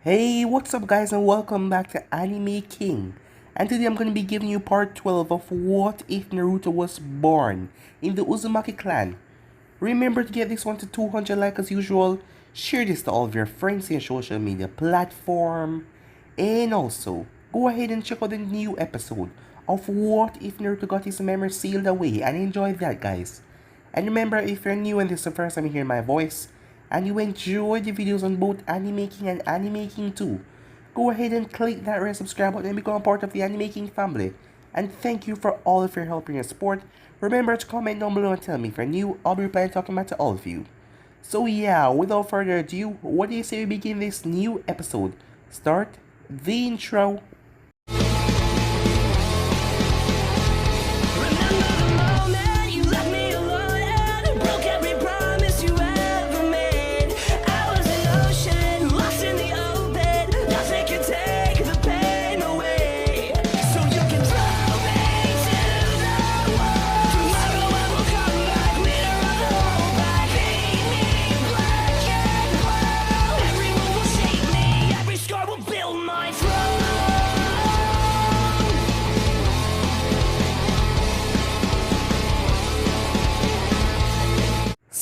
Hey, what's up guys and welcome back to Anime King. And today I'm going to be giving you part 12 of What If Naruto Was Born in the Uzumaki clan. Remember to get this one to 200 likes as usual, share this to all of your friends in your social media platform, and also go ahead and check out the new episode of What If Naruto Got His Memory Sealed Away and enjoy that guys. And remember, if you're new and this is the first time you hear my voice, and you enjoy the videos on both Anime King and Anime King 2, go ahead and click that red subscribe button and become a part of the Anime King family. And thank you for all of your help and your support. Remember to comment down below and tell me if you're new, I'll be replying talking about to all of you. So yeah, without further ado, what do you say we begin this new episode? Start the intro.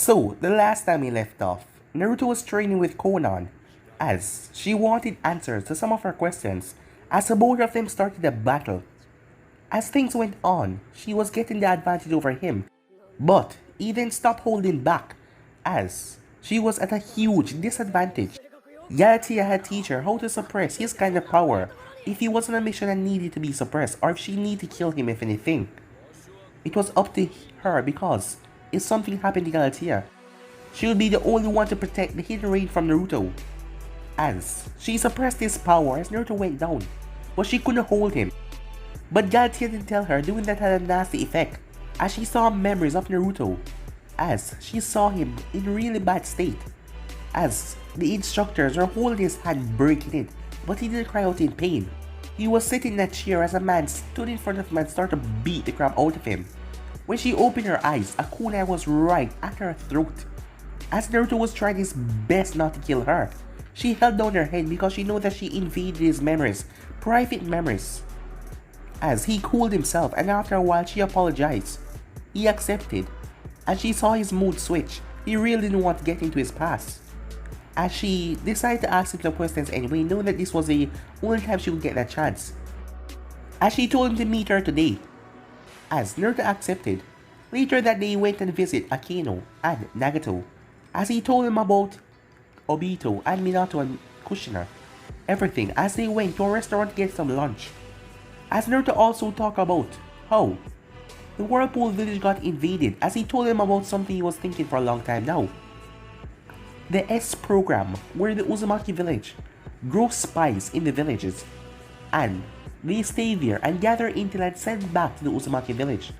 So, the last time we left off, Naruto was training with Konan, as she wanted answers to some of her questions, as the both of them started a battle. As things went on, she was getting the advantage over him, but he then stopped holding back, as she was at a huge disadvantage. Galatea had teach her how to suppress his kind of power if he was on a mission and needed to be suppressed, or if she needed to kill him if anything. It was up to her because if something happened to Galatea, she would be the only one to protect the hidden rain from Naruto. As she suppressed his power as Naruto went down, but she couldn't hold him. But Galatea didn't tell her doing that had a nasty effect, as she saw memories of Naruto, as she saw him in really bad state. As the instructors were holding his hand breaking it, but he didn't cry out in pain. He was sitting in a chair as a man stood in front of him and started to beat the crap out of him. When she opened her eyes, a kunai was right at her throat. As Naruto was trying his best not to kill her, she held down her head because she knew that she invaded his memories, private memories. As he cooled himself and after a while she apologized. He accepted. As she saw his mood switch, he really didn't want to get into his past. As she decided to ask him some questions anyway, knowing that this was the only time she would get that chance. As she told him to meet her today. As Naruto accepted, later that day he went and visited Akeno and Nagato, as he told him about Obito and Minato and Kushina, everything as they went to a restaurant to get some lunch. As Naruto also talked about how the Whirlpool village got invaded, as he told him about something he was thinking for a long time now. The S program, where the Uzumaki village grows spies in the villages, and they stay there and gather intel and send back to the Uzumaki village.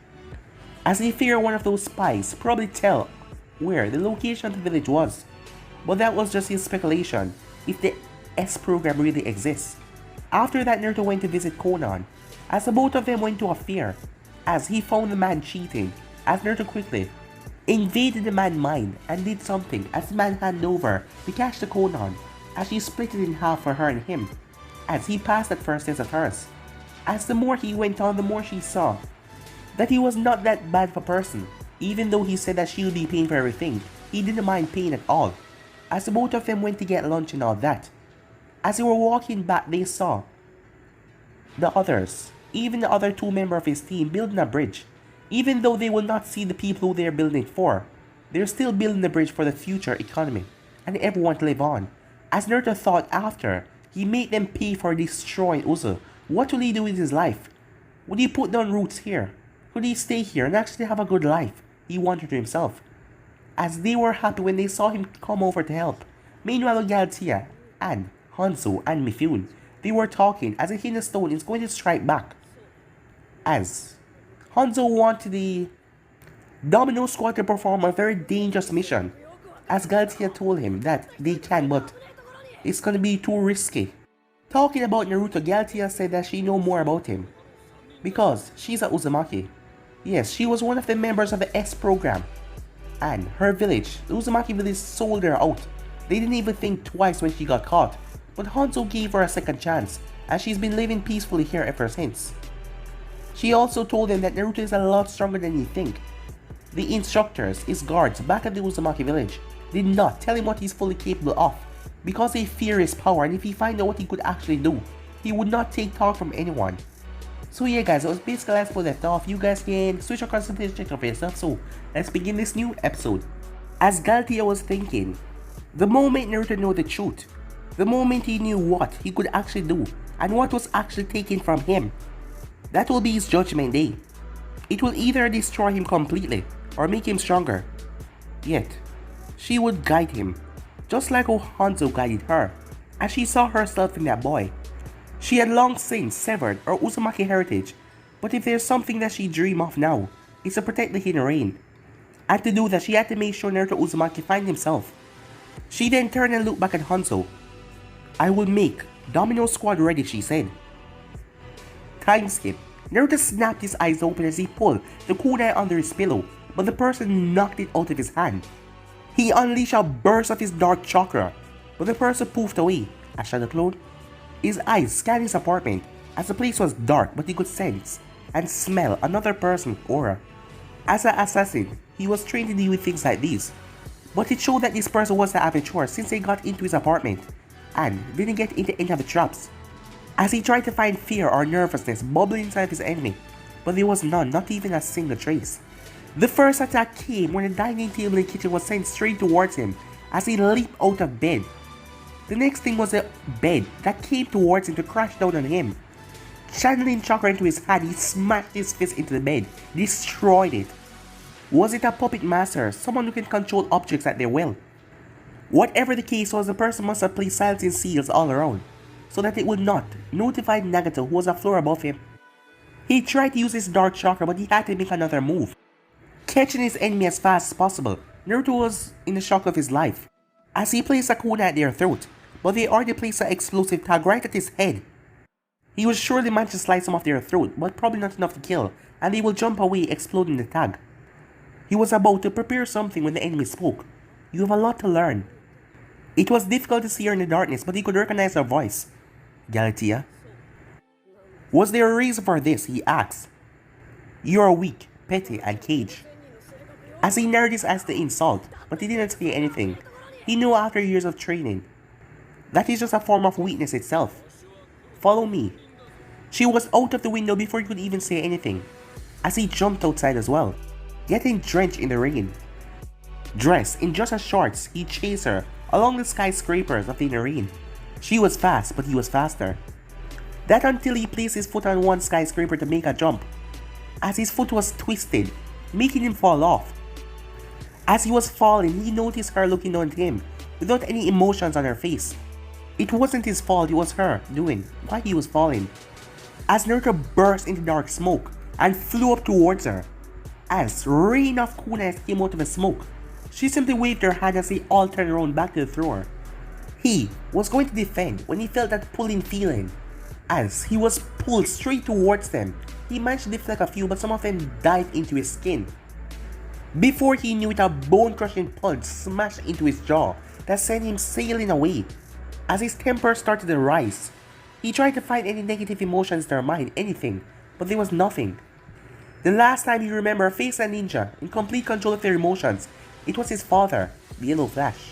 As they fear one of those spies probably tell where the location of the village was. But that was just his speculation if the S program really exists. After that, Naruto went to visit Konan, as the both of them went to a fair, as he found the man cheating, as Naruto quickly invaded the man's mind and did something as the man handed over the cash to Konan, as she split it in half for her and him, as he passed that first test of hers. As the more he went on, the more she saw that he was not that bad of a person. Even though he said that she would be paying for everything, he didn't mind paying at all. As the both of them went to get lunch and all that. As they were walking back, they saw the others, even the other two members of his team, building a bridge. Even though they will not see the people who they are building it for, they're still building the bridge for the future economy and everyone to live on. As Naruto thought after he made them pay for destroying Uzu, what will he do with his life? Would he put down roots here? Would he stay here and actually have a good life? He wondered to himself. As they were happy when they saw him come over to help. Meanwhile, Galatea and Hanzo and Mifune, they were talking as a hidden stone is going to strike back. As Hanzo wanted the Domino Squad to perform a very dangerous mission. As Galatea told him that they can, but it's gonna be too risky. Talking about Naruto, Galatea said that she know more about him because she's a Uzumaki. Yes, she was one of the members of the S program. And her village, the Uzumaki village, sold her out. They didn't even think twice when she got caught. but Hanzo gave her a second chance, as she's been living peacefully here ever since. She also told him that Naruto is a lot stronger than you think. The instructors, his guards back at the Uzumaki village, did not tell him what he's fully capable of, because they fear his power, and if he find out what he could actually do, he would not take talk from anyone. So yeah guys, that was basically last episode left off. You guys can switch across the page and check out for yourself, so let's begin this new episode. As Galtia was thinking, the moment Naruto knew the truth, the moment he knew what he could actually do, and what was actually taken from him, that will be his judgment day. It will either destroy him completely, or make him stronger. Yet, she would guide him, just like how Hanzo guided her, as she saw herself in that boy. She had long since severed her Uzumaki heritage, but if there's something that she dreamed of now, it's to protect the hidden rain. And to do that, she had to make sure Naruto Uzumaki find himself. She then turned and looked back at Hanzo. "I will make Domino Squad ready," she said. Time skip. Naruto snapped his eyes open as he pulled the kunai under his pillow, but the person knocked it out of his hand. He unleashed a burst of his dark chakra, but the person poofed away. A shadow clone. His eyes scanned his apartment, as the place was dark, but he could sense and smell another person's aura. As an assassin, he was trained to deal with things like these, but it showed that this person was the amateur since they got into his apartment and didn't get into any of the traps. As he tried to find fear or nervousness bubbling inside of his enemy, but there was none, not even a single trace. The first attack came when the dining table in the kitchen was sent straight towards him as he leaped out of bed. The next thing was a bed that came towards him to crash down on him. Channeling chakra into his hand, he smashed his fist into the bed, destroyed it. Was it a puppet master, someone who can control objects at their will? Whatever the case was, the person must have placed silencing seals all around, so that it would not notify Nagato, who was a floor above him. He tried to use his dark chakra, but he had to make another move. Catching his enemy as fast as possible, Naruto was in the shock of his life, as he placed a kunai at their throat, but they already placed an explosive tag right at his head. He would surely manage to slice some of their throat, but probably not enough to kill, and they will jump away, exploding the tag. He was about to prepare something when the enemy spoke. "You have a lot to learn." It was difficult to see her in the darkness, but he could recognize her voice. "Galatea?" "Was there a reason for this?" he asked. "You are weak, petty, and caged." As he narrowed his eyes to insult, but he didn't say anything. He knew after years of training that is just a form of weakness itself. "Follow me." She was out of the window before he could even say anything, as he jumped outside as well, getting drenched in the rain. Dressed in just a shorts, he chased her along the skyscrapers of the rain. She was fast, but he was faster. That until he placed his foot on one skyscraper to make a jump, as his foot was twisted, making him fall off. As he was falling, he noticed her looking down at him, without any emotions on her face. It wasn't his fault, it was her doing why he was falling. As Naruto burst into dark smoke and flew up towards her, as rain of kunai came out of the smoke, she simply waved her hand as they all turned around back to the thrower. He was going to defend when he felt that pulling feeling. As he was pulled straight towards them, he managed to deflect a few, but some of them dived into his skin. Before he knew it, a bone-crushing punch smashed into his jaw that sent him sailing away. As his temper started to rise, he tried to find any negative emotions in her mind, anything, but there was nothing. The last time he remembered facing a ninja in complete control of their emotions, it was his father, the Yellow Flash.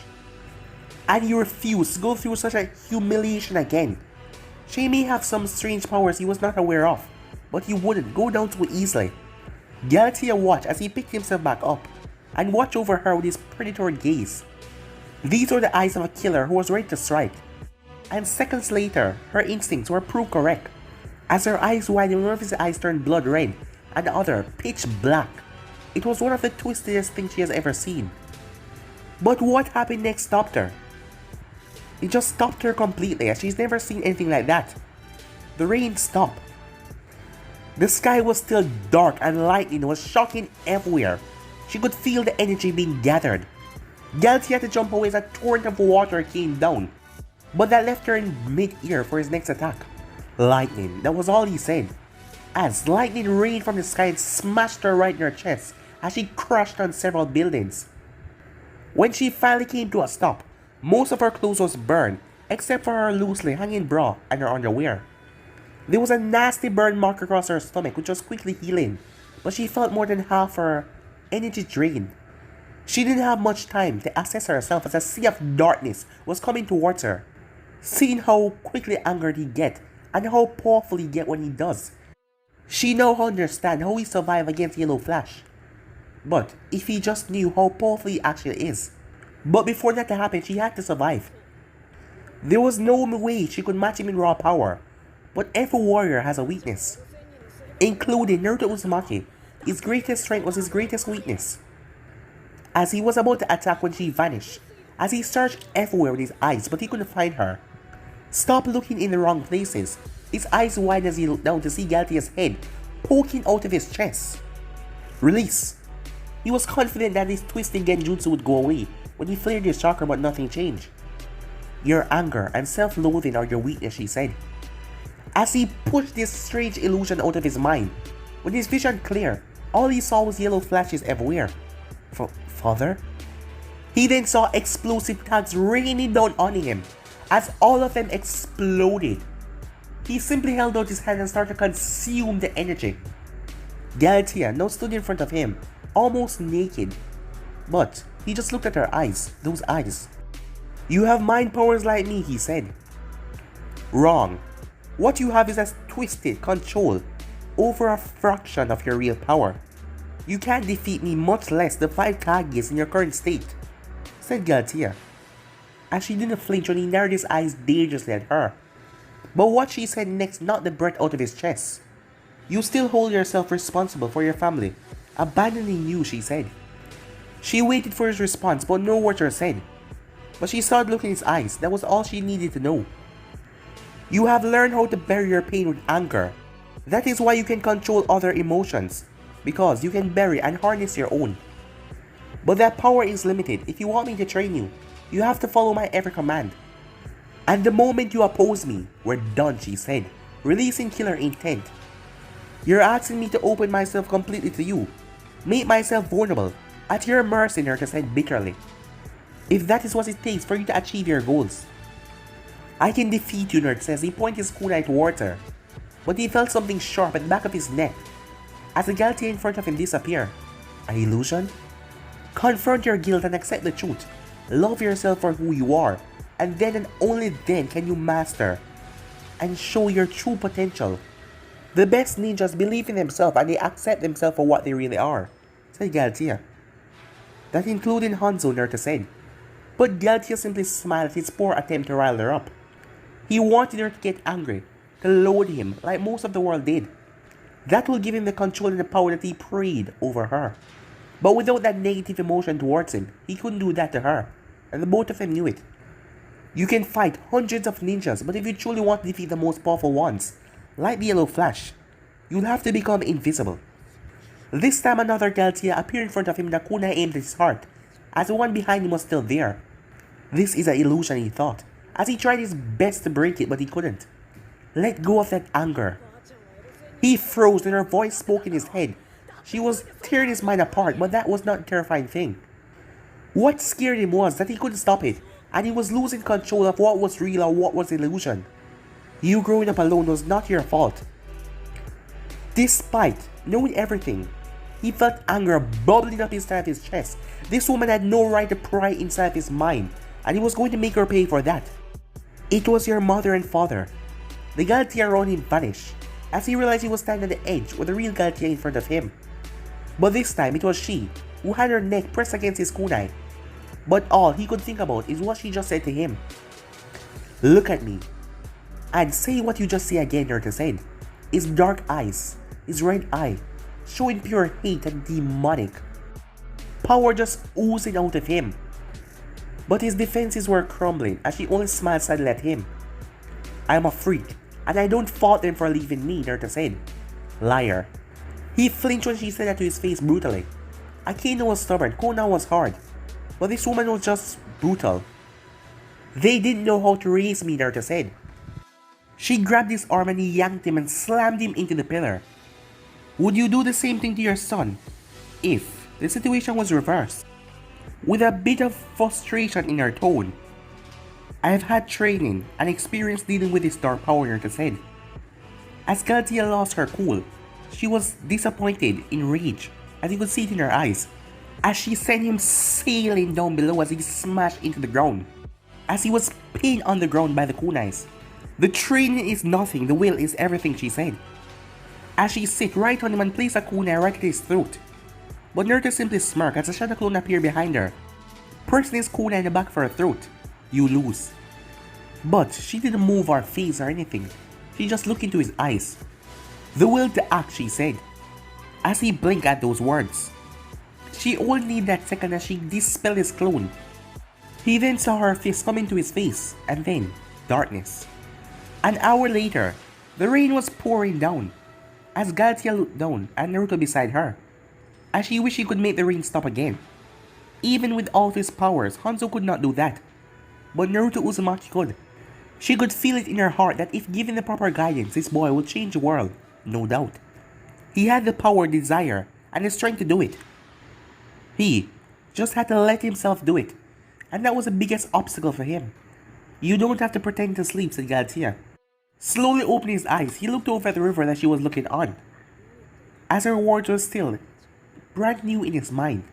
And he refused to go through such a humiliation again. She may have some strange powers he was not aware of, but he wouldn't go down so easily. Galatea watched as he picked himself back up, and watched over her with his predatory gaze. These were the eyes of a killer who was ready to strike. And seconds later, her instincts were proved correct, as her eyes widened, one of his eyes turned blood red, and the other pitch black. It was one of the twistiest things she has ever seen. But what happened next stopped her. It just stopped her completely, as she's never seen anything like that. The rain stopped. The sky was still dark and lightning was shocking everywhere. She could feel the energy being gathered. Galatea had to jump away as a torrent of water came down, but that left her in mid-air for his next attack. Lightning, that was all he said, as lightning rained from the sky and smashed her right in her chest as she crashed on several buildings. When she finally came to a stop, most of her clothes was burned except for her loosely hanging bra and her underwear. There was a nasty burn mark across her stomach which was quickly healing, but she felt more than half her energy drained. She didn't have much time to assess herself as a sea of darkness was coming towards her. Seeing how quickly angered he get and how powerful he get when he does, she now understands how he survived against Yellow Flash. But if he just knew how powerful he actually is. But before that to happen, she had to survive. There was no way she could match him in raw power, but every warrior has a weakness, including Naruto Uzumaki. His greatest strength was his greatest weakness. As he was about to attack when she vanished, as he searched everywhere with his eyes but he couldn't find her. Stop looking in the wrong places. His eyes widened as he looked down to see Galtia's head poking out of his chest. Release. He was confident that his twisting genjutsu would go away when he flared his chakra, but nothing changed. Your anger and self-loathing are your weakness, she said. As he pushed this strange illusion out of his mind, when his vision cleared, all he saw was yellow flashes everywhere. Father? He then saw explosive tags raining down on him as all of them exploded. He simply held out his hand and started to consume the energy. Galtia now stood in front of him, almost naked. But he just looked at her eyes, those eyes. You have mind powers like me, he said. Wrong. What you have is a twisted control over a fraction of your real power. You can't defeat me, much less the 5 Kages in your current state, said Galtia. As she didn't flinch when he narrowed his eyes dangerously at her. But what she said next knocked the breath out of his chest. You still hold yourself responsible for your family, abandoning you, she said. She waited for his response, but no words were said. But she saw the look in his eyes. That was all she needed to know. You have learned how to bury your pain with anger. That is why you can control other emotions, because you can bury and harness your own. But that power is limited. If you want me to train you, you have to follow my every command. And the moment you oppose me, we're done, she said, releasing killer intent. You're asking me to open myself completely to you, make myself vulnerable, at your mercy, Naruto said bitterly. If that is what it takes for you to achieve your goals. I can defeat you, Naruto says. He pointed his kunai towards her, but he felt something sharp at the back of his neck as the Galtia in front of him disappeared. An illusion? Confront your guilt and accept the truth. Love yourself for who you are, and then and only then can you master and show your true potential. The best ninjas believe in themselves and they accept themselves for what they really are, said Galtia. That including Hanzo, Naruto said. But Galtia simply smiled at his poor attempt to rile her up. He wanted her to get angry, to loathe him like most of the world did. That will give him the control and the power that he prayed over her. But without that negative emotion towards him, he couldn't do that to her, and the both of them knew it. You can fight hundreds of ninjas, but if you truly want to defeat the most powerful ones, like the Yellow Flash, you'll have to become invisible. This time another Galtia appeared in front of him and a kunai aimed at his heart, as the one behind him was still there. This is an illusion, he thought, as he tried his best to break it, but he couldn't. Let go of that anger. He froze and her voice spoke in his head. She was tearing his mind apart, but that was not a terrifying thing. What scared him was that he couldn't stop it, and he was losing control of what was real or what was illusion. You growing up alone was not your fault. Despite knowing everything, he felt anger bubbling up inside his chest. This woman had no right to pry inside his mind, and he was going to make her pay for that. It was your mother and father. The Galtia around him vanished, as he realized he was standing at the edge with the real Galtia in front of him. But this time it was she, who had her neck pressed against his kunai. But all he could think about is what she just said to him. Look at me. And say what you just say again, Naruto said. His dark eyes, his red eye, showing pure hate and demonic. Power just oozing out of him. But his defenses were crumbling as she only smiled sadly at him. I am a freak, and I don't fault them for leaving me, Naruto said. Liar. He flinched when she said that to his face brutally. Akeno was stubborn, Konan was hard. But this woman was just brutal. They didn't know how to raise me, Naruto said. She grabbed his arm and he yanked him and slammed him into the pillar. Would you do the same thing to your son if the situation was reversed? With a bit of frustration in her tone, I have had training and experience dealing with this dark power, Naruto said. As Galatea lost her cool, she was disappointed, enraged, as you could see it in her eyes, as she sent him sailing down below as he smashed into the ground, as he was pinned on the ground by the kunais. The training is nothing, the will is everything, she said, as she sit right on him and placed a kunai right at his throat. But Naruto simply smirked as a shadow clone appeared behind her, pressing his kunai in the back of her throat. You lose. But she didn't move or face or anything. She just looked into his eyes. The will to act, she said, as he blinked at those words. She only needed that second as she dispelled his clone. He then saw her fist come into his face, and then darkness. An hour later, the rain was pouring down, as Galatea looked down and Naruto beside her, as she wished she could make the rain stop again. Even with all of his powers, Hanzo could not do that, but Naruto Uzumaki could. She could feel it in her heart that if given the proper guidance, this boy would change the world, no doubt. He had the power, desire, and the strength to do it. He just had to let himself do it, and that was the biggest obstacle for him. You don't have to pretend to sleep, said Galatea. Slowly opening his eyes, he looked over at the river that she was looking on, as her words were still brand new in his mind.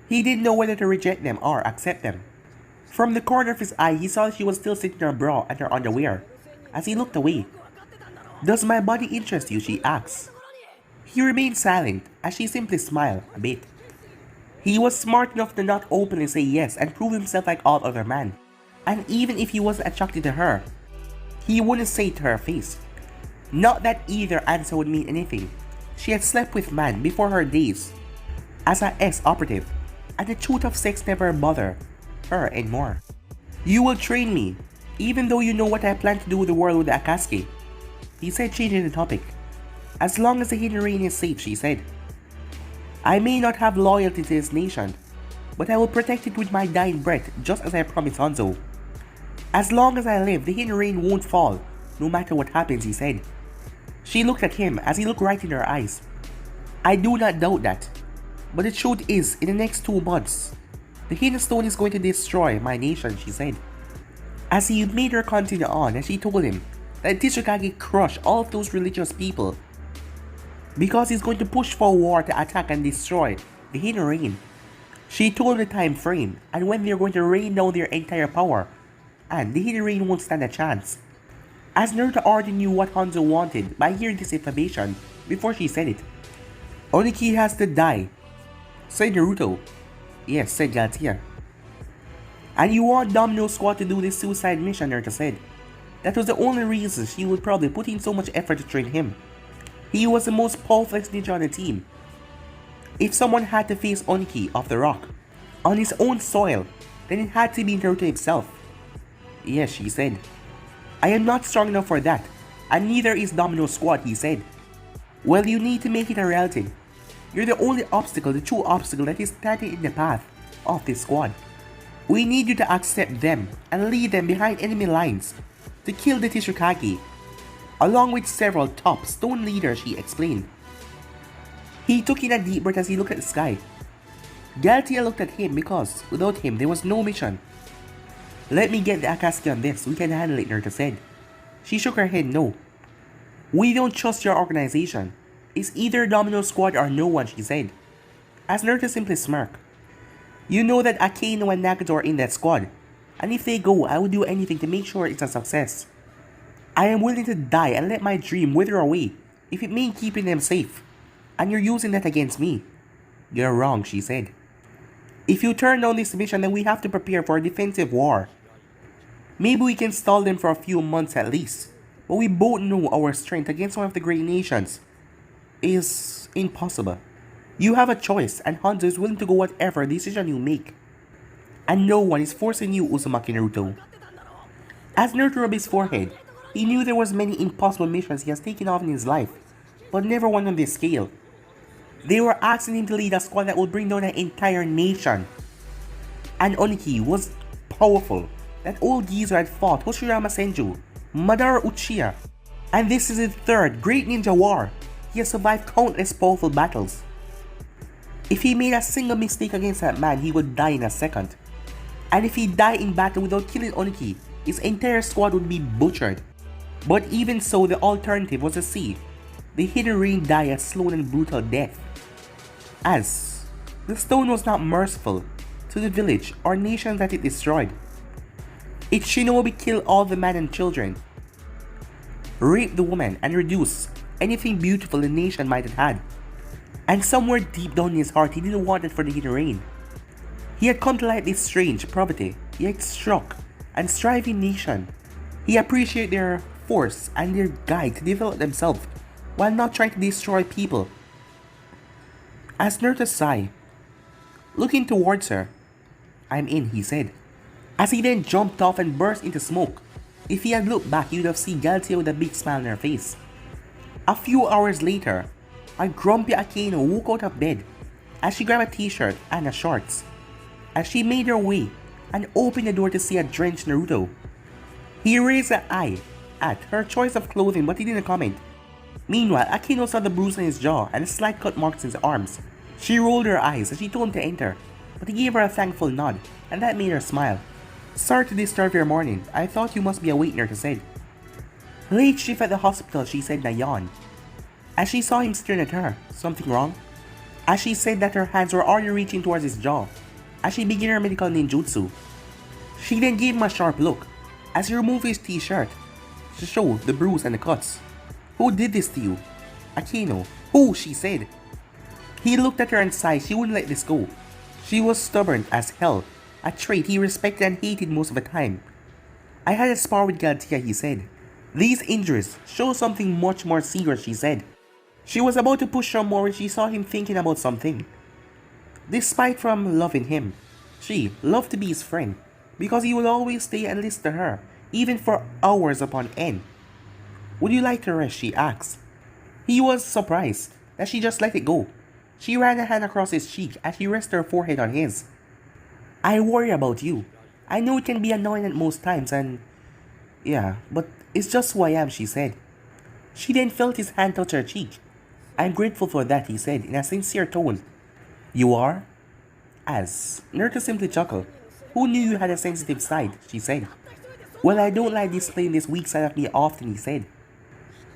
He didn't know whether to reject them or accept them. From the corner of his eye, he saw that she was still sitting in her bra and her underwear, as he looked away. Does my body interest you? She asked. He remained silent, as she simply smiled a bit. He was smart enough to not openly say yes and prove himself like all other men. And even if he wasn't attracted to her, he wouldn't say it to her face. Not that either answer would mean anything. She had slept with man before her days as a ex-operative, and the truth of sex never bothered her anymore. You will train me, even though you know what I plan to do with the world with the Akatsuki, he said, changing the topic. As long as the hidden rain is safe, she said. I may not have loyalty to this nation, but I will protect it with my dying breath, just as I promised Hanzo. As long as I live, the hidden rain won't fall, no matter what happens, he said. She looked at him as he looked right in her eyes. I do not doubt that, but the truth is, in the next 2 months, the hidden stone is going to destroy my nation, she said. As he made her continue on, and she told him that Tsuchikage crushed all of those religious people because he's going to push for war to attack and destroy the hidden rain. She told him the time frame and when they're going to rain down their entire power, and the hidden rain won't stand a chance. As Naruto already knew what Hanzo wanted by hearing this information before she said it. Oniki has to die, said Naruto. Yes, said Galatea. And you want Domino Squad to do this suicide mission, Naruto said. That was the only reason she would probably put in so much effort to train him. He was the most powerful ninja on the team. If someone had to face Oniki off the rock, on his own soil, then it had to be Naruto himself. Yes, she said. I am not strong enough for that, and neither is Domino Squad, he said. Well, you need to make it a reality. You're the only obstacle, the true obstacle that is standing in the path of this squad. We need you to accept them and lead them behind enemy lines to kill the Tsuchikage, along with several top stone leaders, she explained. He took in a deep breath as he looked at the sky. Galatea looked at him because without him there was no mission. Let me get the Akatsuki on this, we can handle it, Naruto said. She shook her head no. We don't trust your organization. It's either Domino Squad or no one, she said, as Naruto simply smirked. You know that Akainu and Nagato are in that squad, and if they go, I will do anything to make sure it's a success. I am willing to die and let my dream wither away if it means keeping them safe, and you're using that against me. You're wrong, she said. If you turn down this mission, then we have to prepare for a defensive war. Maybe we can stall them for a few months at least, but we both know our strength against one of the great nations is impossible. You have a choice, and Hanzo is willing to go whatever decision you make. And no one is forcing you, Uzumaki Naruto. As Naruto rubbed his forehead, he knew there was many impossible missions he has taken off in his life, but never one on this scale. They were asking him to lead a squad that would bring down an entire nation. And Oniki was powerful. That old geezer had fought Hoshirama Senju, Madara Uchiha, and this is his third great ninja war. He has survived countless powerful battles. If he made a single mistake against that man, he would die in a second. And if he died in battle without killing Oniki, his entire squad would be butchered. But even so, the alternative was the sea. The hidden rain died a slow and brutal death. As the stone was not merciful to the village or nation that it destroyed. Its shinobi killed all the men and children, raped the woman, and reduced anything beautiful the nation might have had. And somewhere deep down in his heart, he didn't want it for the hidden rain. He had come to like this strange poverty, yet struck and striving nation. He appreciated their force and their guide to develop themselves while not trying to destroy people. As Naruto sighed, looking towards her, "I'm in," he said. As he then jumped off and burst into smoke. If he had looked back, he would have seen Galtia with a big smile on her face. A few hours later, a grumpy Akeno woke out of bed as she grabbed a t-shirt and a shorts. As she made her way and opened the door to see a drenched Naruto. He raised an eye at her choice of clothing, but he didn't comment. Meanwhile, Akeno saw the bruise on his jaw and slight cut marks in his arms. She rolled her eyes as she told him to enter, but he gave her a thankful nod, and that made her smile. "Sorry to disturb your morning. I thought you must be awake," Naruto said. "Late shift at the hospital," she said in a yawn. As she saw him staring at her, "Something wrong?" As she said that, her hands were already reaching towards his jaw, as she began her medical ninjutsu. She then gave him a sharp look, as he removed his t-shirt to show the bruise and the cuts. "Who did this to you?" "Akeno." "Who?" she said. He looked at her and sighed. She wouldn't let this go. She was stubborn as hell, a trait he respected and hated most of the time. "I had a spar with Galtia," he said. "These injuries show something much more serious," she said. She was about to push on more when she saw him thinking about something. Despite from loving him, she loved to be his friend, because he would always stay and listen to her, even for hours upon end. "Would you like to rest?" she asked. He was surprised that she just let it go. She ran a hand across his cheek as she rested her forehead on his. "I worry about you. I know it can be annoying at most times and... yeah, but it's just who I am," she said. She then felt his hand touch her cheek. "I'm grateful for that," he said in a sincere tone. "You are?" As Naruto simply chuckled. "Who knew you had a sensitive side?" she said. "Well, I don't like displaying this weak side of me often," he said.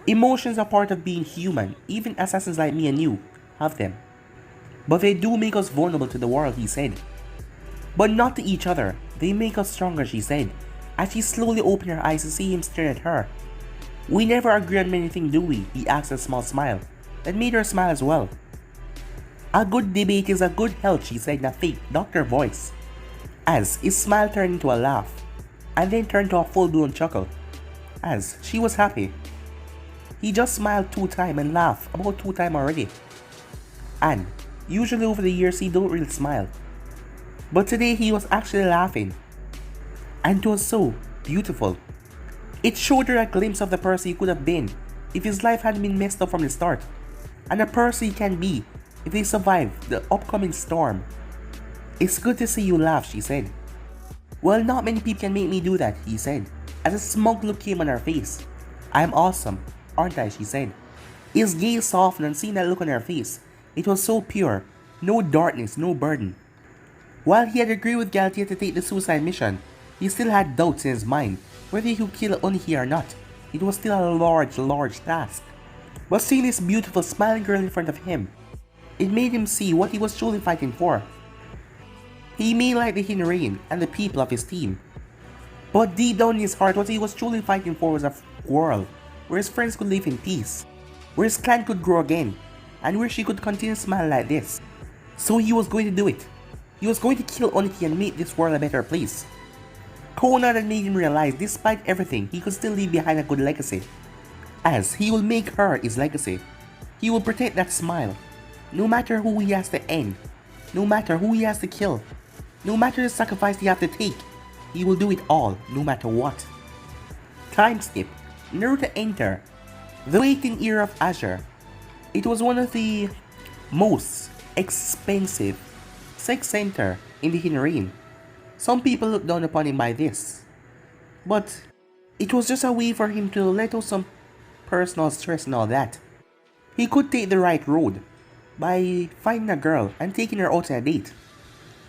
"Emotions are part of being human. Even assassins like me and you have them. But they do make us vulnerable to the world," he said. "But not to each other. They make us stronger," she said, as she slowly opened her eyes to see him staring at her. "We never agree on many things, do we?" he asked with a small smile that made her smile as well. "A good debate is a good health," she said in a fake doctor voice, as his smile turned into a laugh, and then turned to a full-blown chuckle, as she was happy. He just smiled 2 times and laughed about 2 times already. And usually over the years he don't really smile. But today he was actually laughing. And it was so beautiful. It showed her a glimpse of the person he could have been if his life hadn't been messed up from the start. And the person he can be if they survive the upcoming storm. "It's good to see you laugh," she said. "Well, not many people can make me do that," he said, as a smug look came on her face. "I'm awesome, aren't I?" she said. His gaze softened and seeing that look on her face. It was so pure, no darkness, no burden. While he had agreed with Galtia to take the suicide mission, he still had doubts in his mind whether he could kill Onihi or not. It was still a large task. But seeing this beautiful smiling girl in front of him, it made him see what he was truly fighting for. He may like the hidden rain and the people of his team, but deep down in his heart what he was truly fighting for was a world where his friends could live in peace, where his clan could grow again, and where she could continue to smile like this. So he was going to do it. He was going to kill Onihi and make this world a better place. Konan had made him realize despite everything, he could still leave behind a good legacy. As he will make her his legacy. He will protect that smile. No matter who he has to end. No matter who he has to kill. No matter the sacrifice he has to take. He will do it all, no matter what. Time skip. Naruto enter the waiting era of Azure. It was one of the most expensive sex center in the hidden rain. Some people look down upon him by this, but it was just a way for him to let out some personal stress and all that. He could take the right road by finding a girl and taking her out on a date.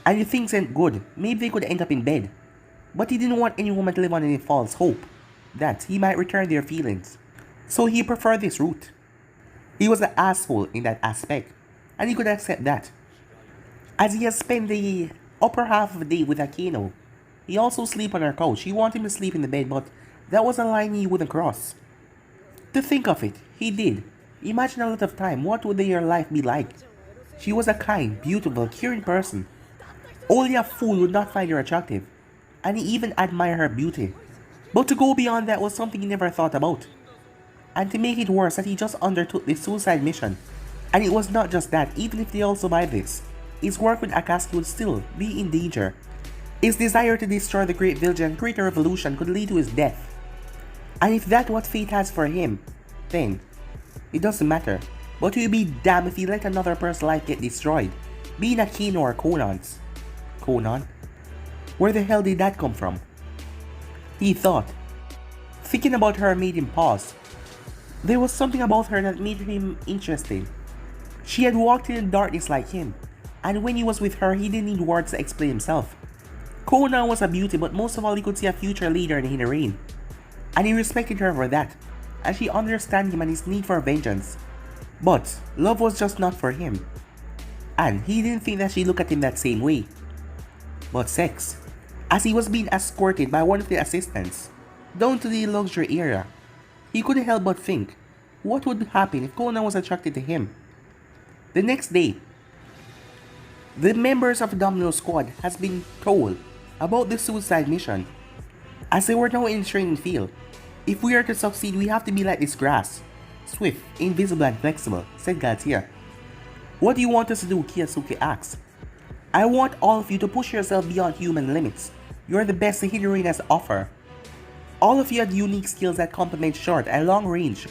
And if things went good, maybe they could end up in bed. But he didn't want any woman to live on any false hope that he might return their feelings. So he preferred this route. He was an asshole in that aspect, and he could accept that. As he has spent the upper half of the day with Akino, he also sleep on her couch. He wanted him to sleep in the bed, but that was a line he wouldn't cross. To think of it, he did. Imagine a lot of time, what would their life be like? She was a kind, beautiful, caring person. Only a fool would not find her attractive, and he even admired her beauty. But to go beyond that was something he never thought about. And to make it worse, that he just undertook this suicide mission. And it was not just that, even if they all survived this, his work with Akatsuki would still be in danger. His desire to destroy the Great Village and create a revolution could lead to his death. And if that's what fate has for him, then it doesn't matter. But he would be damned if he let another person's life get destroyed, being Akino or Conan's. Conan? Where the hell did that come from? He thought. Thinking about her made him pause. There was something about her that made him interesting. She had walked in the darkness like him, and when he was with her, he didn't need words to explain himself. Conan was a beauty, but most of all, he could see a future leader in the reign. And he respected her for that, as she understood him and his need for vengeance. But love was just not for him. And he didn't think that she looked at him that same way. But sex. As he was being escorted by one of the assistants down to the luxury area, he couldn't help but think, what would happen if Conan was attracted to him? The next day, the members of the Domino Squad has been told about the suicide mission. As they were now in the training field, if we are to succeed, we have to be like this grass, swift, invisible and flexible, said Galtier. What do you want us to do? Kiyotsuki asked. I want all of you to push yourself beyond human limits. You are the best the Hidden Rain has to offer. All of you have unique skills that complement short and long range,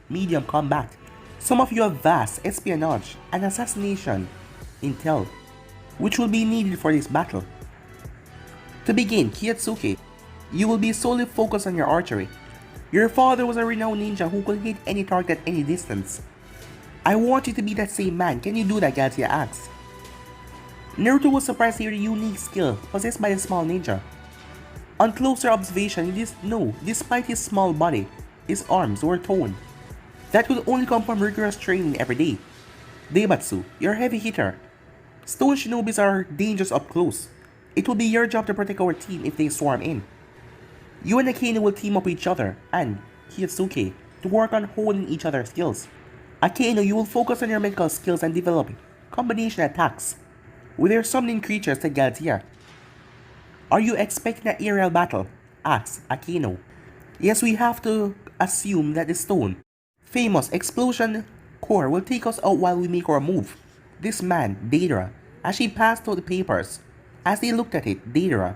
medium combat. Some of you have vast espionage and assassination intel, which will be needed for this battle. To begin, Kiyotsuki, you will be solely focused on your archery. Your father was a renowned ninja who could hit any target at any distance. I want you to be that same man. Can you do that? Galtia asked. Naruto was surprised to hear the unique skill possessed by the small ninja. On closer observation, he didn't know, despite his small body, his arms were toned. That could only come from rigorous training every day. Daibatsu, you're a heavy hitter. Stone shinobis are dangerous up close. It will be your job to protect our team if they swarm in. You and Akeno will team up with each other, and Kiyotsuki, to work on honing each other's skills. Akeno, you will focus on your medical skills and develop combination attacks with your summoning creatures, said Galtier. Are you expecting an aerial battle? Asked Akeno. Yes, we have to assume that the stone, famous explosion core, will take us out while we make our move. This man, Deidara, as she passed out the papers. As they looked at it, Deidara,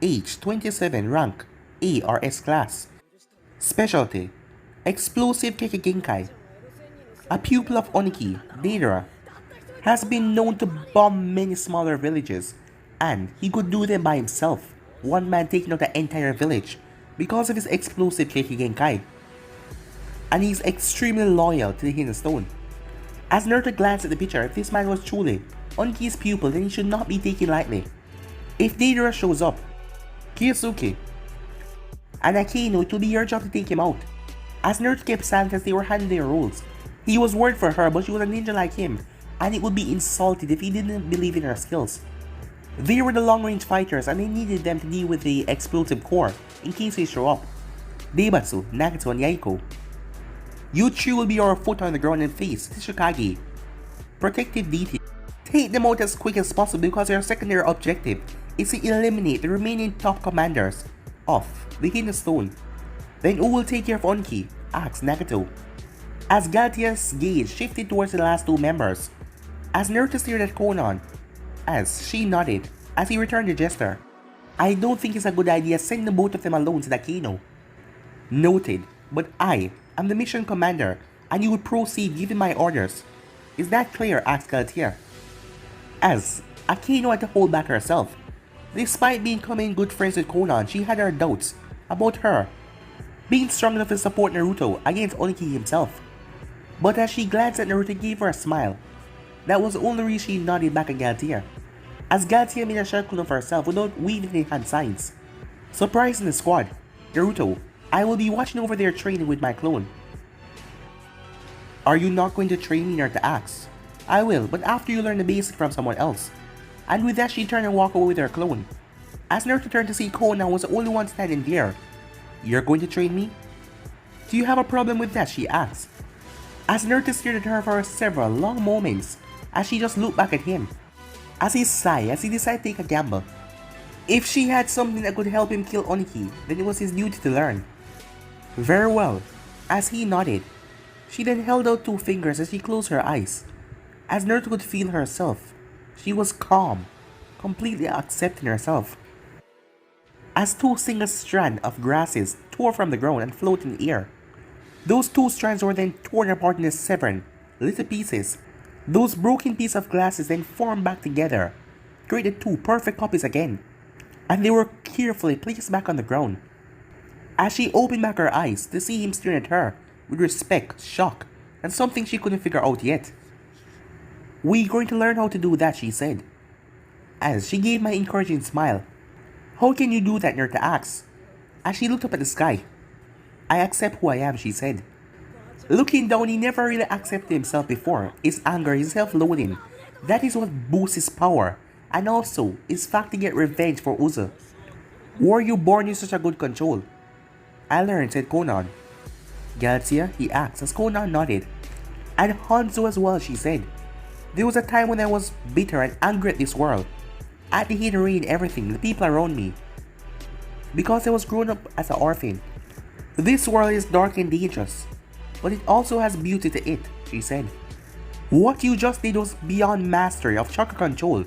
age 27, rank A or S class. Specialty, explosive Kekkai Genkai. A pupil of Oniki, Deidara has been known to bomb many smaller villages, and he could do them by himself, one man taking out the entire village because of his explosive Kekkai Genkai. And he's extremely loyal to the Hidden Stone. As Naruto glanced at the picture, if this man was truly Oniki's pupil, then he should not be taken lightly. If Deidara shows up, Kiyotsuki and Akeno, it will be your job to take him out. As Naruto kept silent as they were handling their roles, he was worried for her, but she was a ninja like him, and it would be insulted if he didn't believe in her skills. They were the long-range fighters, and they needed them to deal with the explosive core in case they show up. Daibatsu, Nagato, and Yaiko. You three will be our foot on the ground and face Tsuchikage, protective deity. Take them out as quick as possible because your secondary objective is to eliminate the remaining top commanders of the Hidden Stone. Then who will take care of Oniki? Asked Nagato. As Galtia's gaze shifted towards the last two members, as Naruto stared at Conan, as she nodded, as he returned the gesture. I don't think it's a good idea sending both of them alone to Akeno. Noted, but I am the mission commander, and you would proceed given my orders. Is that clear? Asked Galtier. As Akeno had to hold back herself. Despite becoming good friends with Conan, she had her doubts about her being strong enough to support Naruto against Oniki himself. But as she glanced at Naruto, gave her a smile. That was the only reason she nodded back at Galtier. As Galtier made a circle of herself without waving any hand signs. Surprise in the squad. Naruto, I will be watching over their training with my clone. Are you not going to train me? Naruto asks. I will, but after you learn the basics from someone else. And with that she turned and walked away with her clone. As Naruto turned to see Konan was the only one standing there. You're going to train me? Do you have a problem with that? She asked. As Naruto stared at her for several long moments, as she just looked back at him. As he sighed, as he decided to take a gamble. If she had something that could help him kill Oniki, then it was his duty to learn. Very well. As he nodded, she then held out two fingers as she closed her eyes. As Naruto could feel herself, she was calm, completely accepting herself. As two single strands of grasses tore from the ground and floated in the air. Those two strands were then torn apart into seven little pieces. Those broken pieces of glasses then formed back together, created two perfect copies again, and they were carefully placed back on the ground. As she opened back her eyes to see him staring at her with respect, shock, and something she couldn't figure out yet. We're going to learn how to do that, she said, as she gave my encouraging smile. How can you do that? Naruto asked, as she looked up at the sky. I accept who I am, she said. Looking down, he never really accepted himself before. His anger, his self-loathing. That is what boosts his power, and also his fact to get revenge for Uzu. Were you born in such a good control? I learned, said Konan. Galaxia? He asked as Konan nodded. And Hanzo as well, she said. There was a time when I was bitter and angry at this world. At the haterade and everything, the people around me. Because I was grown up as an orphan. This world is dark and dangerous, but it also has beauty to it, she said. What you just did was beyond mastery of chakra control.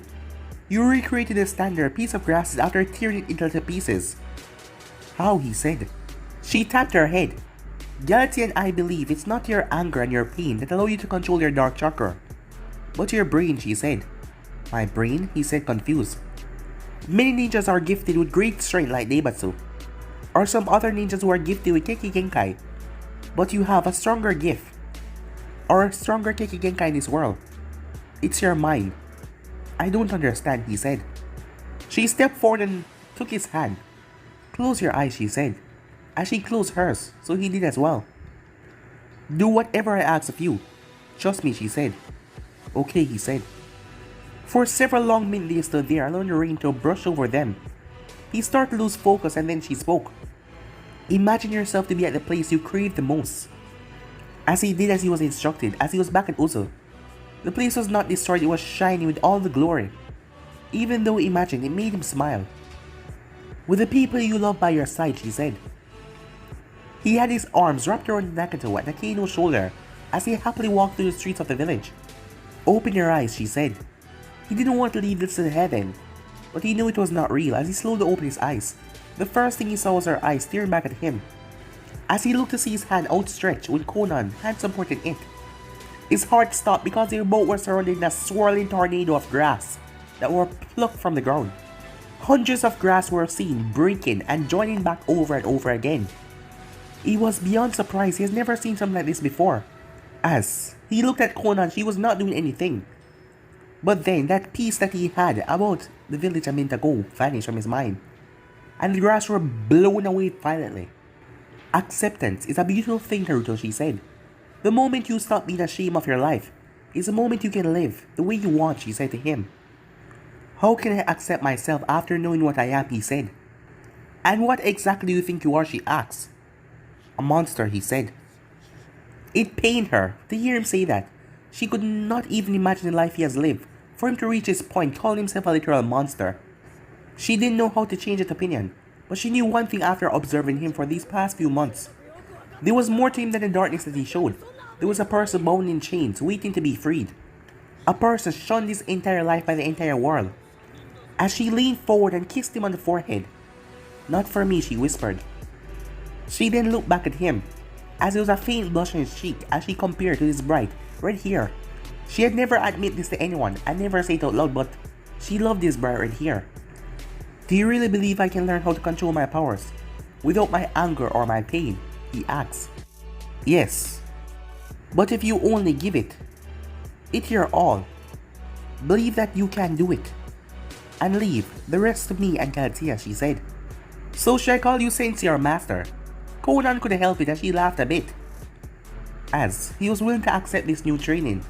You recreated a standard piece of grass after tearing it into little pieces. How? He said. She tapped her head. Galaxy and I believe it's not your anger and your pain that allow you to control your dark chakra, but your brain, she said. My brain? He said, confused. Many ninjas are gifted with great strength like Daibatsu, or some other ninjas who are gifted with Kekkai Genkai, but you have a stronger gift, or a stronger Kekkai Genkai in this world. It's your mind. I don't understand, he said. She stepped forward and took his hand. Close your eyes, she said, as she closed hers, so he did as well. Do whatever I ask of you. Trust me, she said. Okay, he said. For several long minutes they stood there, allowing the rain to brush over them. He started to lose focus and then she spoke. Imagine yourself to be at the place you crave the most. As he did as he was instructed, as he was back at Uzu. The place was not destroyed, it was shining with all the glory. Even though he imagined, it made him smile. With the people you love by your side, she said. He had his arms wrapped around Nakato and Akaino's shoulder as he happily walked through the streets of the village. Open your eyes, she said. He didn't want to leave this in heaven, but he knew it was not real as he slowly opened his eyes. The first thing he saw was her eyes staring back at him. As he looked to see his hand outstretched with Konan, hand supporting it. His heart stopped because they both were surrounded in a swirling tornado of grass that were plucked from the ground. Hundreds of grass were seen breaking and joining back over and over again. He was beyond surprised. He has never seen something like this before. As he looked at Konan, she was not doing anything. But then that peace that he had about the village a minute ago vanished from his mind, and the grass were blown away violently. Acceptance is a beautiful thing, Naruto, she said. The moment you stop being ashamed of your life is the moment you can live the way you want, she said to him. How can I accept myself after knowing what I am, he said. And what exactly do you think you are, she asked. A monster, he said. It pained her to hear him say that. She could not even imagine the life he has lived, for him to reach this point calling himself a literal monster. She didn't know how to change that opinion, but she knew one thing after observing him for these past few months. There was more to him than the darkness that he showed. There was a person bound in chains, waiting to be freed. A person shunned his entire life by the entire world. As she leaned forward and kissed him on the forehead. Not for me, she whispered. She then looked back at him, as there was a faint blush on his cheek as she compared to his bright red hair. She had never admitted this to anyone and never said it out loud, but she loved his bright red hair. Do you really believe I can learn how to control my powers without my anger or my pain? He asked. Yes, but if you only give it your all, believe that you can do it, and leave the rest to me and Galatea, she said. So should I call you Sensei or Master? Conan couldn't help it as she laughed a bit, as he was willing to accept this new training.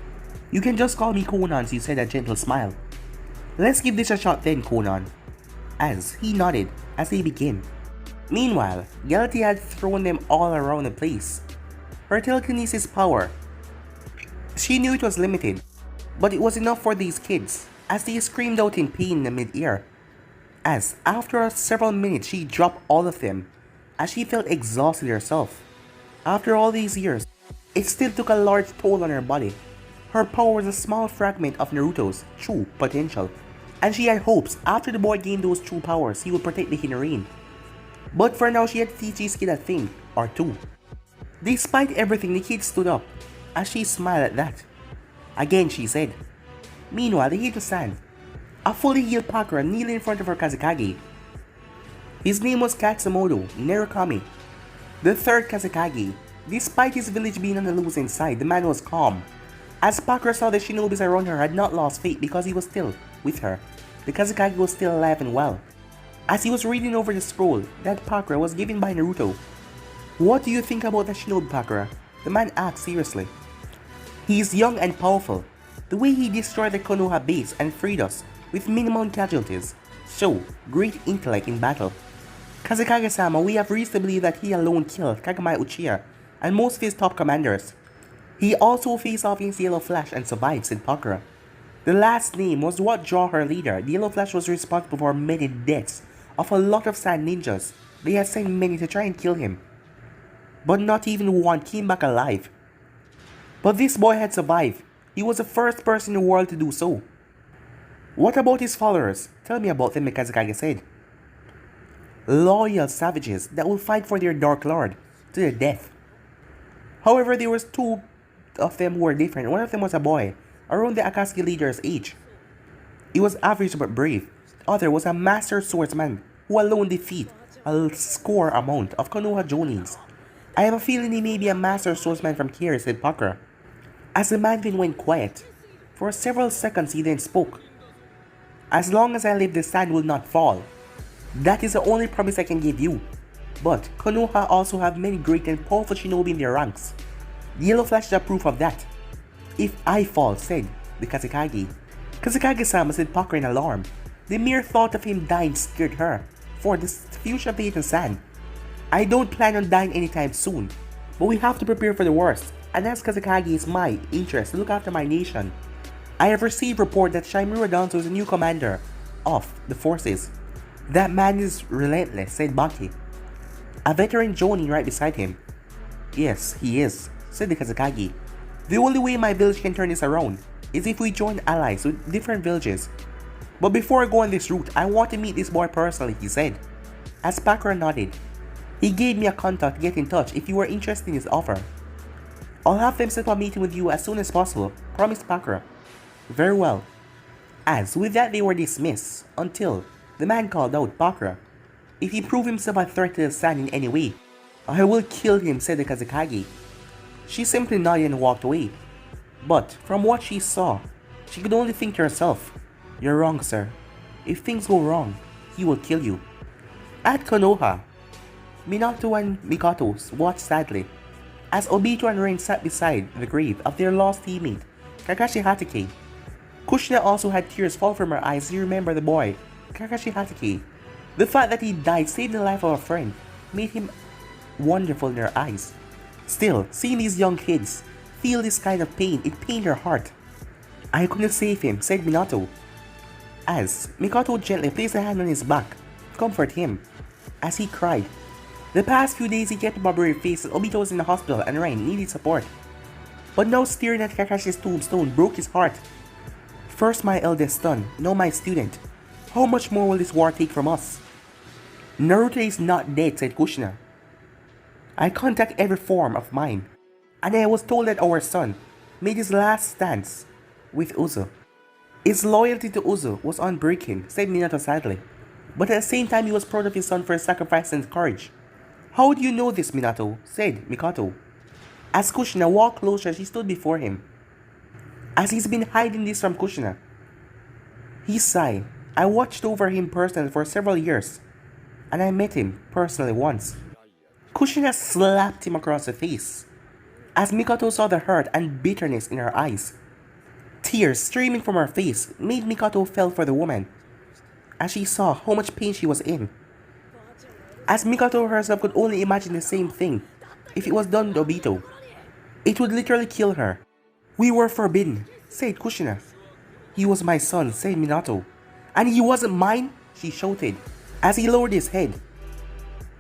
You can just call me Conan, she said, a gentle smile. Let's give this a shot then, Conan. As he nodded as they began. Meanwhile, Galatea had thrown them all around the place. Her telekinesis power. She knew it was limited, but it was enough for these kids, as they screamed out in pain in the mid-air. As after several minutes she dropped all of them, as she felt exhausted herself. After all these years, it still took a large toll on her body. Her power was a small fragment of Naruto's true potential, and she had hopes after the boy gained those true powers he would protect the Hinarine. But for now she had to teach his kid a thing or two. Despite everything, the kid stood up, as she smiled at that. Again she said. Meanwhile, they hit the sand. A fully healed Pakura kneeled in front of her Kazekage. His name was Katsumoto Narukami, the third Kazekage. Despite his village being on the losing side, the man was calm. As Pakura saw the shinobis around her had not lost faith because he was still with her, the Kazekage was still alive and well. As he was reading over the scroll that Pakura was given by Naruto. What do you think about the shinobi, Pakura? The man asked seriously. He is young and powerful. The way he destroyed the Konoha base and freed us with minimum casualties show great intellect in battle. Kazekage-sama, we have reason to believe that he alone killed Kagami Uchiha and most of his top commanders. He also faced off against Yellow Flash and survived, said Pakura. The last name was what drew her leader. The Yellow Flash was responsible for many deaths of a lot of sand ninjas. They had sent many to try and kill him, but not even one came back alive. But this boy had survived. He was the first person in the world to do so. What about his followers? Tell me about them, Kazekage said. Loyal savages that will fight for their Dark Lord to their death. However, there was two of them who were different. One of them was a boy, around the Akatsuki leader's age. He was average but brave. The other was a master swordsman who alone defeated a score amount of Konoha Jonins. I have a feeling he may be a master swordsman from here, said Pakura. As the man then went quiet. For several seconds he then spoke. As long as I live, the sand will not fall. That is the only promise I can give you. But Konoha also have many great and powerful shinobi in their ranks. The Yellow Flash is a proof of that. If I fall, said the Kazekage. Kazekage-sama, said Pakura in alarm. The mere thought of him dying scared her, for the future of the sand. I don't plan on dying anytime soon, but we have to prepare for the worst, and as Kazekage is my interest to look after my nation. I have received report that Shimura Danzo is a new commander of the forces. That man is relentless, said Baki, a veteran joining right beside him. Yes, he is, said the Kazekage. The only way my village can turn this around is if we join allies with different villages. But before I go on this route, I want to meet this boy personally, he said. As Pakura nodded, he gave me a contact to get in touch if you were interested in his offer. I'll have them set up a meeting with you as soon as possible, promised Pakura. Very well. As with that they were dismissed, until the man called out Pakura. If he proved himself a threat to the sand in any way, I will kill him, said the Kazekage. She simply nodded and walked away. But from what she saw, she could only think to herself, you're wrong, sir. If things go wrong, he will kill you. At Konoha, Minato and Mikoto watched sadly as Obito and Rin sat beside the grave of their lost teammate, Kakashi Hatake. Kushina also had tears fall from her eyes as she remembered the boy, Kakashi Hatake. The fact that he died saved the life of a friend made him wonderful in her eyes. Still, seeing these young kids feel this kind of pain, it pained her heart. I couldn't save him, said Minato, as Mikoto gently placed a hand on his back to comfort him as he cried. The past few days he kept a barbaric face as Obito was in the hospital and Rain needed support. But now staring at Kakashi's tombstone broke his heart. First my eldest son, now my student. How much more will this war take from us? Naruto is not dead, said Kushina. I contact every form of mine, and I was told that our son made his last stance with Uzu. His loyalty to Uzu was unbreaking, said Minato sadly. But at the same time he was proud of his son for his sacrifice and courage. How do you know this, Minato? Said Mikoto. As Kushina walked closer, she stood before him. As he's been hiding this from Kushina, he sighed. I watched over him personally for several years. and I met him personally once. Kushina slapped him across the face. As Mikoto saw the hurt and bitterness in her eyes, tears streaming from her face made Mikoto fell for the woman, as she saw how much pain she was in. As Mikoto herself could only imagine the same thing if it was done to Obito. It would literally kill her. "We were forbidden," said Kushina. "He was my son," said Minato. "And he wasn't mine?" she shouted, as he lowered his head.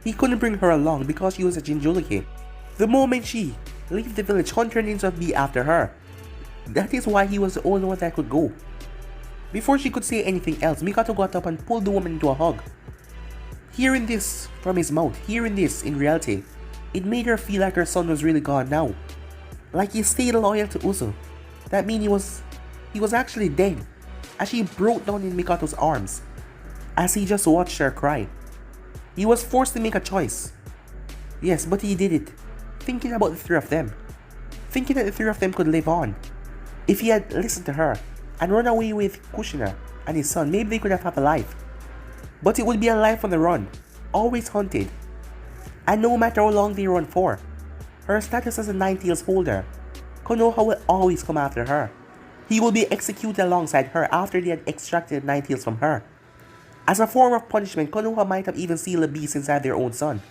He couldn't bring her along because she was a Jinchuriki. The moment she left the village, Hunter ninjas would be after her. That is why he was the only one that could go. Before she could say anything else, Mikoto got up and pulled the woman into a hug. Hearing this from his mouth, hearing this in reality, it made her feel like her son was really gone now. Like he stayed loyal to Uzu. That means he was actually dead, as she broke down in Mikoto's arms, as he just watched her cry. He was forced to make a choice. Yes, but he did it, thinking about the three of them. Thinking that the three of them could live on. If he had listened to her and run away with Kushina and his son, maybe they could have had a life. But it would be a life on the run, always hunted. And no matter how long they run for, her status as a Nine-Tails holder, Konoha will always come after her. He will be executed alongside her after they had extracted Nine-Tails from her. As a form of punishment, Konoha might have even sealed the beast inside their own son.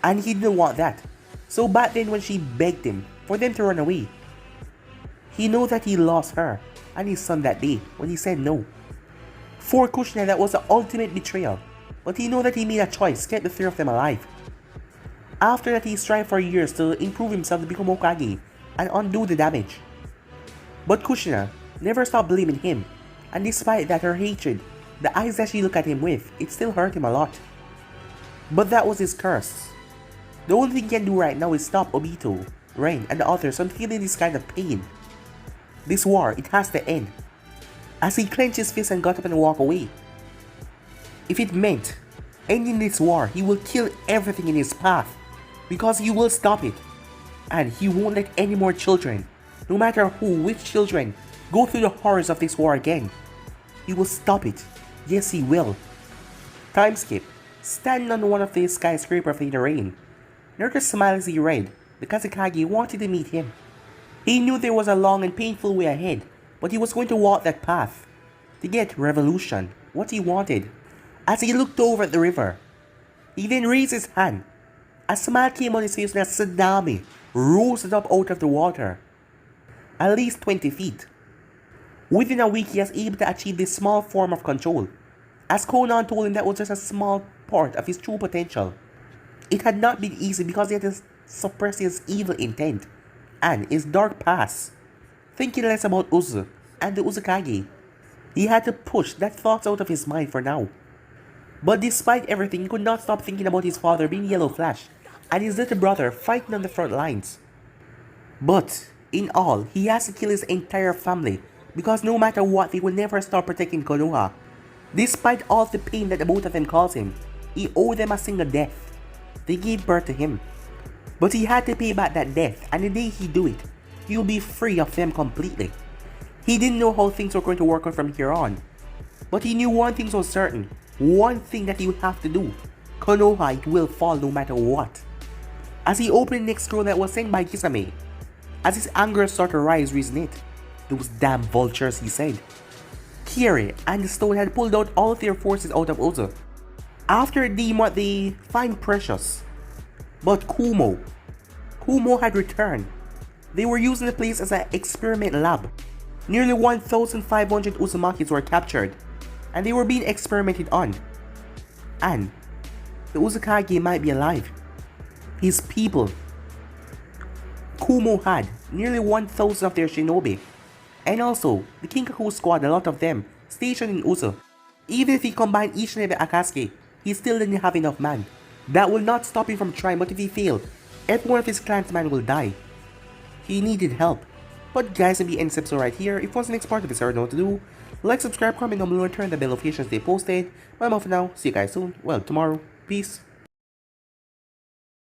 And he didn't want that. So back then when she begged him for them to run away, he knew that he lost her and his son that day when he said no. For Kushina, that was the ultimate betrayal, but he knew that he made a choice to get the three of them alive. After that, he strived for years to improve himself to become Hokage and undo the damage. But Kushina never stopped blaming him, and despite that, her hatred, the eyes that she looked at him with, it still hurt him a lot. But that was his curse. The only thing he can do right now is stop Obito, Ren, and the others from feeling this kind of pain. This war, it has to end. As he clenched his fist and got up and walked away. If it meant ending this war, he will kill everything in his path, because he will stop it. And he won't let any more children, no matter who, which children, go through the horrors of this war again. He will stop it. Yes, he will. Time skip. Standing on one of the skyscrapers in the rain, Naruto smiled as he read the Kazekage wanted to meet him. He knew there was a long and painful way ahead, but he was going to walk that path to get revolution, what he wanted. As he looked over at the river, he then raised his hand. A smile came on his face and a tsunami rose up out of the water, at least 20 feet. Within a week, he was able to achieve this small form of control, as Conan told him that was just a small part of his true potential. It had not been easy because he had to suppress his evil intent and his dark past, thinking less about Uzu and the Uzukage. He had to push that thoughts out of his mind for now. But despite everything, he could not stop thinking about his father being Yellow Flash and his little brother fighting on the front lines. But in all, he has to kill his entire family because no matter what, they will never stop protecting Konoha. Despite all the pain that the both of them caused him, he owed them a single death. They gave birth to him. But he had to pay back that death, and the day he do it, he will be free of them completely. He didn't know how things were going to work out from here on. But he knew one thing was certain. One thing that he would have to do. Konoha, it will fall no matter what. As he opened the next scroll that was sent by Kisame, as his anger started to rise, reason it. Those damn vultures, he said. Kiri and the stone had pulled out all of their forces out of Uzu. After deeming what they find precious. But Kumo had returned. They were using the place as an experiment lab. Nearly 1,500 Uzumakis were captured, and they were being experimented on. And the Uzukage might be alive. His people. Kumo had nearly 1,000 of their shinobi, and also the Kinkaku squad, a lot of them, stationed in Uzu. Even if he combined each and every Akatsuki, he still didn't have enough man. That will not stop him from trying, but if he failed, every one of his clansmen will die. He needed help. But guys, in the end episode right here. If you want the next part of this, already know what to do. Like, subscribe, comment down below, and turn the bell notifications they posted. But I'm off for now. See you guys soon. Well, tomorrow. Peace.